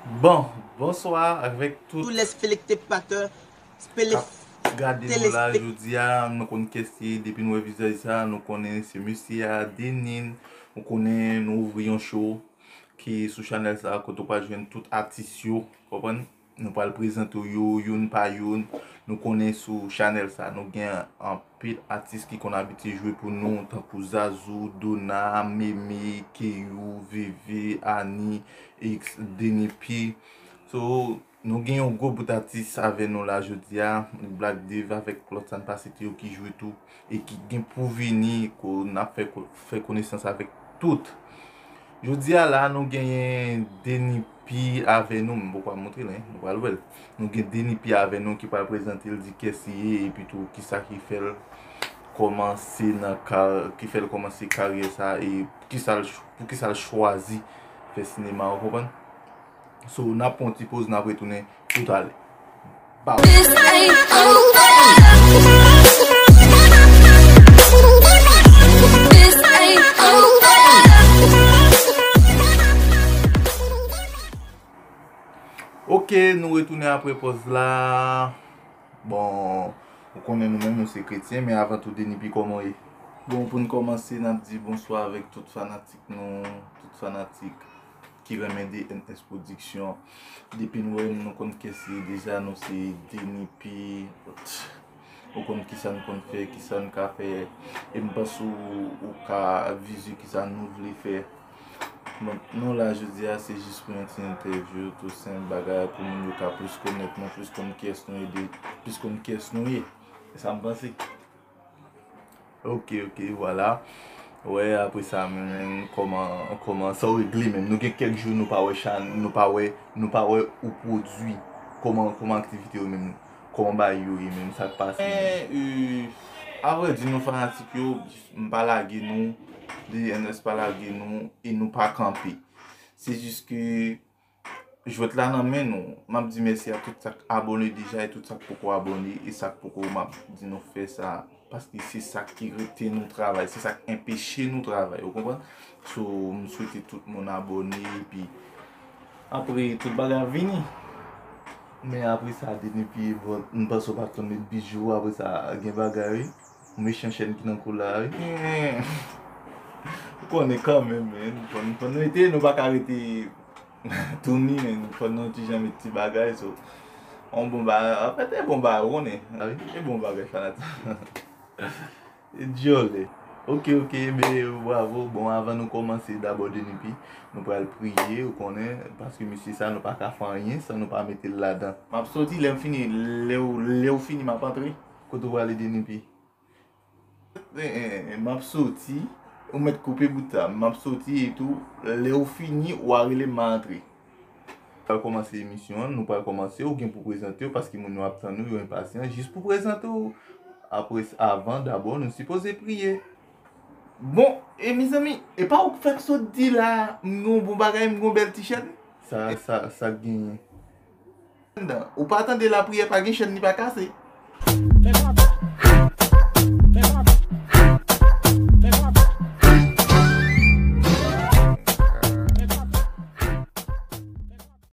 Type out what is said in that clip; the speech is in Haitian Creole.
Bon, bonsoir avec Tous tout les téléspectateurs, kap gade nou la téléspectateurs. jodi a, nou konen kesi depi nou revizyon sa, nou konen se musi a Denin, nou konen nou ouvri yon show ki sou chanel sa koto pa jwen tout artist yo, kompren? Nou pal prezento yo, yon pa yon, nou konen sou chanel sa, nou gen an pil artist ki kon abiti jwe pou nou, tankou Zazu, Dona, Meme, Keyou, VV, Ani, X, Denipi. So, nou gen yon go bout artist ave nou la jodi a, Black Dave avek Clotan Pasiti yo ki jwe tou, e ki gen pou vini ko na fe konesans avek tout. Jodi a la nou gen Denipi ave nou, mbo kwa montre la, mbo kwa lwel. Nou gen Denipi ave nou ki pa prezante il di kesiye, e pi tou ki sa ki fel komanse karye sa, e pou ki sa l chwazi fe sinema, ou kompon? So, na pon ti pose, na retounen tout ale. Ba ou. Ok, nou retounen apre pose la. Bon, ou konen nou men nou se kretien, men avan tout Denipi koman e. Bon, pou nou komanse, nan di bonsoir avek tout fanatik nou, tout fanatik ki remede NS Production. Depi nou kon kese, deja nou se Denipi, ou kon ki sa nou kon fe, ki sa nou ka fe, e mbasou ou ka vizu ki sa nou vle fe. Non la jodi a, se jist pou yon ti interview, tout sen bagay pou moun yo ka plus konet nou, plus kon kes nou e, plus kon kes nou e. E sa mbansi. Ok, voilà. Ouais, apre sa men, koman sa regle men. Nou gen kek jou nou pa we chan, nou pa we ou prodwi. Koman aktivite yo men, koman ba yo men, sa k'pase. Avre di nou fanatik yo, mpa lage nou, di NS pa lage nou, e nou pa kampe. Se jist ke, jwet la nan men nou, map di mersi a tout sak abone deja, e tout sak poko abone, e sak poko map di nou fe sa. Paske se sak ki rete nou travay, se sak empeshe nou travay, ou kompon? So, m souwete tout moun abone, pi apre tout bagay vini. Men apre sa Denipi, m baso pa ton met bijou, apre sa gen bagay, me chen ki nan kou la. Konen kanmen men, konen ete nou bak arete touni men, konen ti jan met ti bagay, so on bon bagay, apet e bon bagay, konen, e bon bagay fanat. Djole. Ok, be bravo. Bon, avan nou komanse d'abord Denipi, nou pral priye, ou konen, paske misi sa nou pa ka fanyen, sa nou pa mette la dan. Map soti, le ou fini map antre, koto wale Denipi. Map soti, ou met koupe bouta, map soti etou, le ou fini, ou arele ma antre. Pral komanse emisyon, nou pral komanse, ou gen pou prezante ou, paske moun nou aptan nou, yo impasyen, jist pou prezante ou. Apre, avant d'abord, nou si pose priye. Bon, e miz ami, e pa ou fèk so di la, mgon bon bagay, mgon bel ti chen? Sa gen. Ou pa atan de la priye pa gen chen ni pa kase?